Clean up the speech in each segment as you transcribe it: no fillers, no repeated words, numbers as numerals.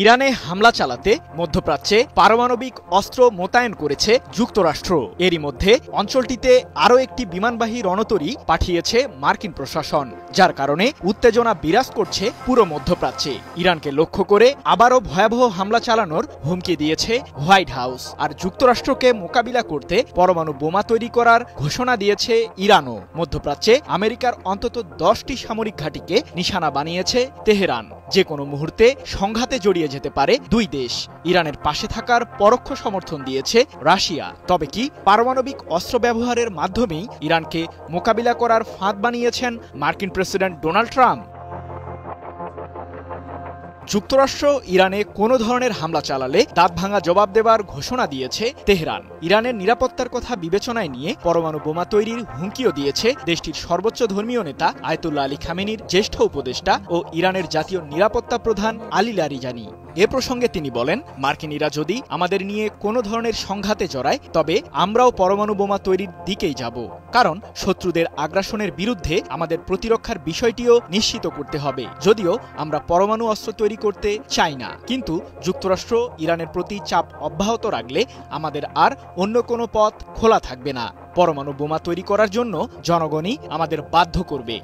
ইরানে হামলা চালাতে মধ্যপ্রাচ্যে পারমাণবিক অস্ত্র মোতায়েন করেছে যুক্তরাষ্ট্র। এরই মধ্যে অঞ্চলটিতে আরও একটি বিমানবাহী রণতরী পাঠিয়েছে মার্কিন প্রশাসন, যার কারণে উত্তেজনা বিরাজ করছে পুরো মধ্যপ্রাচ্যে। ইরানকে লক্ষ্য করে আবারও ভয়াবহ হামলা চালানোর হুমকি দিয়েছে হোয়াইট হাউস। আর যুক্তরাষ্ট্রকে মোকাবিলা করতে পরমাণু বোমা তৈরি করার ঘোষণা দিয়েছে ইরানও। মধ্যপ্রাচ্যে আমেরিকার অন্তত 10টি সামরিক ঘাঁটিকে নিশানা বানিয়েছে তেহরান। যে কোনো মুহূর্তে সংঘাতে জড়িয়ে যেতে পারে দুই দেশ। ইরানের পাশে থাকার পরোক্ষ সমর্থন দিয়েছে রাশিয়া। তবে কি পারমাণবিক অস্ত্র ব্যবহারের মাধ্যমেই ইরানকে মোকাবিলা করার ফাঁদ বানিয়েছেন মার্কিন প্রেসিডেন্ট ডোনাল্ড ট্রাম্প? যুক্তরাষ্ট্র ইরানে কোনো ধরনের হামলা চালালে দাঁতভাঙা জবাব দেবার ঘোষণা দিয়েছে তেহরান। ইরানের নিরাপত্তার কথা বিবেচনায় নিয়ে পরমাণু বোমা তৈরির হুমকিও দিয়েছে দেশটির সর্বোচ্চ ধর্মীয় নেতা আয়াতুল্লাহ আলী খামেনির জ্যেষ্ঠ উপদেষ্টা ও ইরানের জাতীয় নিরাপত্তা প্রধান আলী লারিজানি। এ প্রসঙ্গে তিনি বলেন, মার্কিনিরা যদি আমাদের নিয়ে কোনো ধরনের সংঘাতে জড়ায় তবে আমরাও পরমাণু বোমা তৈরির দিকেই যাব, কারণ শত্রুদের আগ্রাসনের বিরুদ্ধে আমাদের প্রতিরক্ষার বিষয়টিও নিশ্চিত করতে হবে। যদিও আমরা পরমাণু অস্ত্র তৈরি করতে চাই না, কিন্তু যুক্তরাষ্ট্র ইরানের প্রতি চাপ অব্যাহত রাখলে আমাদের আর অন্য কোনো পথ খোলা থাকবে না। পরমাণু বোমা তৈরি করার জন্য জনগণই আমাদের বাধ্য করবে।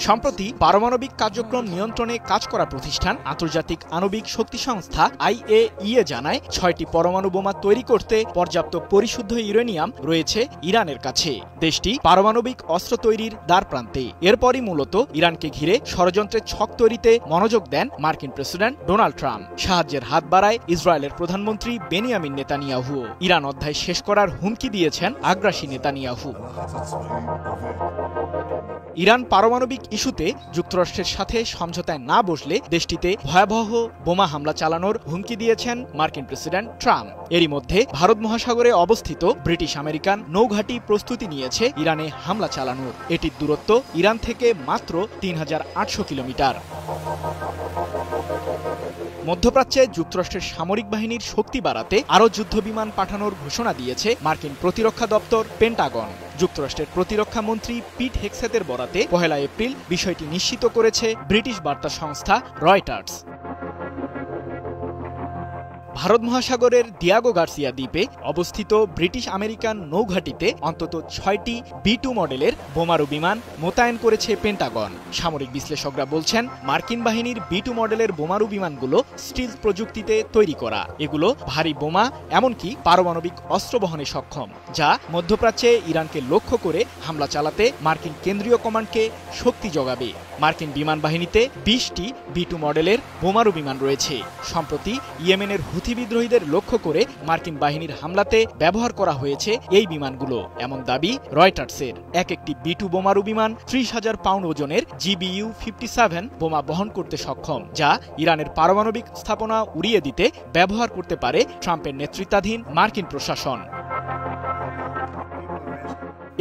সম্প্রতি পারমাণবিক কার্যক্রম নিয়ন্ত্রণে কাজ করা প্রতিষ্ঠান আন্তর্জাতিক আণবিক শক্তি সংস্থা IAEA জানায় 6টি পরমাণু বোমা তৈরি করতে পর্যাপ্ত পরিশুদ্ধ ইউরেনিয়াম রয়েছে ইরানের কাছে। দেশটি পারমাণবিক অস্ত্র তৈরির দ্বারপ্রান্তে। এরপরই মূলত ইরানকে ঘিরে ষড়যন্ত্রের ছক তৈরিতে মনোযোগ দেন মার্কিন প্রেসিডেন্ট ডোনাল্ড ট্রাম্প। সাহায্যের হাত বাড়ায় ইসরায়েলের প্রধানমন্ত্রী বেনিয়ামিন নেতানিয়াহু। ইরান অধ্যায় শেষ করার হুমকি দিয়েছেন আগ্রাসী নেতানিয়াহু। ইরান পারমাণবিক ইস্যুতে যুক্তরাষ্ট্রের সাথে সমঝোতায় না বসলে দেশটিতে ভয়াবহ বোমা হামলা চালানোর হুমকি দিয়েছেন মার্কিন প্রেসিডেন্ট ট্রাম্প। এরই মধ্যে ভারত মহাসাগরে অবস্থিত ব্রিটিশ আমেরিকান নৌঘাঁটি প্রস্তুতি নিয়েছে ইরানে হামলা চালানোর। এটির দূরত্ব ইরান থেকে মাত্র ৩,৮০০ কিলোমিটার। মধ্যপ্রাচ্যে যুক্তরাষ্ট্রের সামরিক বাহিনীর শক্তি বাড়াতে আরও যুদ্ধবিমান পাঠানোর ঘোষণা দিয়েছে মার্কিন প্রতিরক্ষা দপ্তর পেন্টাগন। যুক্তরাষ্ট্রের প্রতিরক্ষা মন্ত্রী পিট হেগসেতের বরাতে 1 এপ্রিল বিষয়টি নিশ্চিত করেছে ব্রিটিশ বার্তা সংস্থা রয়টার্স। ভারত মহাসাগরের দিয়াগো গার্সিয়া দ্বীপে অবস্থিত ব্রিটিশ আমেরিকান নৌঘাঁটিতে অন্তত 6টি B2 মডেলের বোমারু বিমান মোতায়েন করেছে পেন্টাগন। সামরিক বিশ্লেষকরা বলছেন, মার্কিন বাহিনীর B2 মডেলের বোমারু বিমানগুলো স্টিলথ প্রযুক্তিতে তৈরি করা। এগুলো ভারী বোমা এমনকি পারমাণবিক অস্ত্র বহনে সক্ষম, যা মধ্যপ্রাচ্যে ইরানকে লক্ষ্য করে হামলা চালাতে মার্কিন কেন্দ্রীয় কমান্ডকে শক্তি যোগাবে। মার্কিন বিমান বাহিনীতে 20টি B2 মডেলের বোমারু বিমান রয়েছে। সম্প্রতি ইয়েমেনের হুথি বিদ্রোহীদের লক্ষ্য করে মার্কিন বাহিনীর হামলাতে ব্যবহার করা হয়েছে এই বিমানগুলো, এমন দাবি রয়টার্সের। একটি B2 বোমারু বিমান 30,000 পাউন্ড ওজনের GBU-57 বোমা বহন করতে সক্ষম, যা ইরানের পারমাণবিক স্থাপনা উড়িয়ে দিতে ব্যবহার করতে পারে ট্রাম্পের নেতৃত্বাধীন মার্কিন প্রশাসন।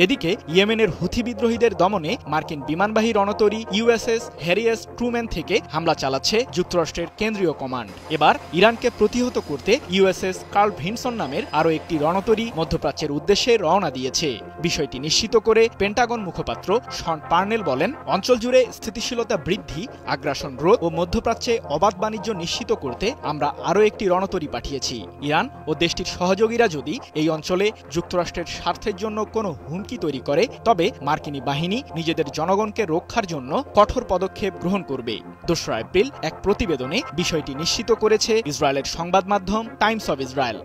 এদিকে ইয়েমেনের হুথি বিদ্রোহীদের দমনে মার্কিন বিমানবাহী রণতরী USS হ্যারি এস ট্রুম্যান থেকে হামলা চালাচ্ছে যুক্তরাষ্ট্রের কেন্দ্রীয় কমান্ড। এবার ইরানকে প্রতিহত করতে USS কার্ল ভিনসন নামের আরও একটি রণতরী মধ্যপ্রাচ্যের উদ্দেশ্যে রওনা দিয়েছে। বিষয়টি নিশ্চিত করে পেন্টাগন মুখপাত্র শন পার্নেল বলেন, অঞ্চল জুড়ে স্থিতিশীলতা বৃদ্ধি, আগ্রাসন রোধ ও মধ্যপ্রাচ্যে অবাধ বাণিজ্য নিশ্চিত করতে আমরা আরও একটি রণতরী পাঠিয়েছি। ইরান ও দেশটির সহযোগীরা যদি এই অঞ্চলে যুক্তরাষ্ট্রের স্বার্থের জন্য কোনো হুমকি তৈরি করে তবে মার্কিনী বাহিনী নিজেদের জনগণকে রক্ষার জন্য কঠোর পদক্ষেপ গ্রহণ করবে। 2 এপ্রিল এক প্রতিবেদনে বিষয়টি নিশ্চিত করেছে ইসরায়েলের সংবাদ মাধ্যম টাইমস অব ইসরায়েল।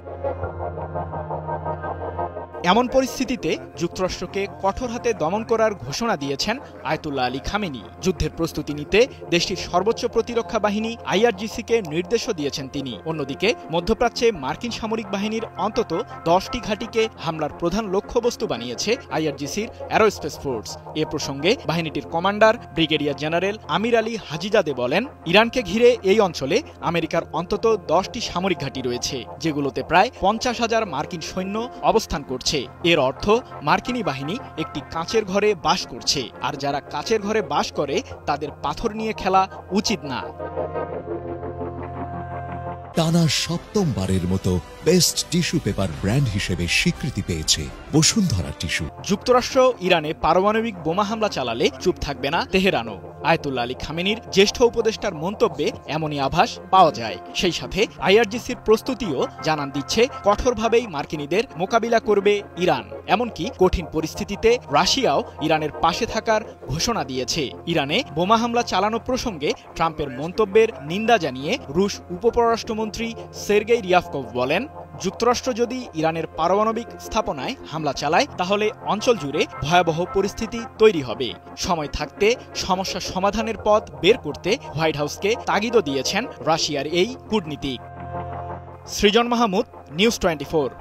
এমন পরিস্থিতিতে যুক্তরাষ্ট্রকে কঠোর হাতে দমন করার ঘোষণা দিয়েছেন আয়াতুল্লাহ আলী খামেনি। যুদ্ধের প্রস্তুতি নিতে দেশটির সর্বোচ্চ প্রতিরক্ষা বাহিনী IRGC-কে নির্দেশও দিয়েছেন তিনি। অন্যদিকে মধ্যপ্রাচ্যে মার্কিন সামরিক বাহিনীর অন্তত 10টি ঘাঁটিকে হামলার প্রধান লক্ষ্যবস্তু বানিয়েছে IRGC-র অ্যারোস্পেস ফোর্স। এ প্রসঙ্গে বাহিনীটির commander brigadier general Amir Ali Hajizadeh বলেন, ইরানকে ঘিরে এই অঞ্চলে আমেরিকার অন্তত 10টি সামরিক ঘাঁটি রয়েছে, যেগুলোতে প্রায় 50,000 মার্কিন সৈন্য অবস্থান করছে। এর অর্থ মার্কিনী বাহিনী একটি কাঁচের ঘরে বাস করছে, আর যারা কাঁচের ঘরে বাস করে তাদের পাথর নিয়ে খেলা উচিত না। টানা 7মবারের মতো বেস্ট টিস্যু পেপার ব্র্যান্ড হিসেবে স্বীকৃতি পেয়েছে বসুন্ধরা টিস্যু। যুক্তরাষ্ট্র ইরানে পারমাণবিক বোমা হামলা চালালে চুপ থাকবে না তেহরানও। আয়াতুল্লাহ আলী খামেনির জ্যেষ্ঠ উপদেষ্টার মন্তব্যে এমনই আভাস পাওয়া যায়। সেই সাথে আইআরজিসির প্রস্তুতিও জানান দিচ্ছে কঠোরভাবেই মার্কিনীদের মোকাবিলা করবে ইরান। এমনকি কঠিন পরিস্থিতিতে রাশিয়াও ইরানের পাশে থাকার ঘোষণা দিয়েছে। ইরানে বোমা হামলা চালানো প্রসঙ্গে ট্রাম্পের মন্তব্যের নিন্দা জানিয়ে রুশ উপপররাষ্ট্রমন্ত্রী সের্গেই রিয়াভকভ বলেন, যুক্তরাষ্ট্র যদি ইরানের পারমাণবিক স্থাপনায় হামলা চালায় তাহলে অঞ্চল জুড়ে ভয়াবহ পরিস্থিতি তৈরি হবে। সময় থাকতে সমস্যা সমাধানের পথ বের করতে হোয়াইট হাউসকে তাগিদও দিয়েছেন রাশিয়ার এই কূটনীতিক। সৃজন মাহমুদ, নিউজ 24।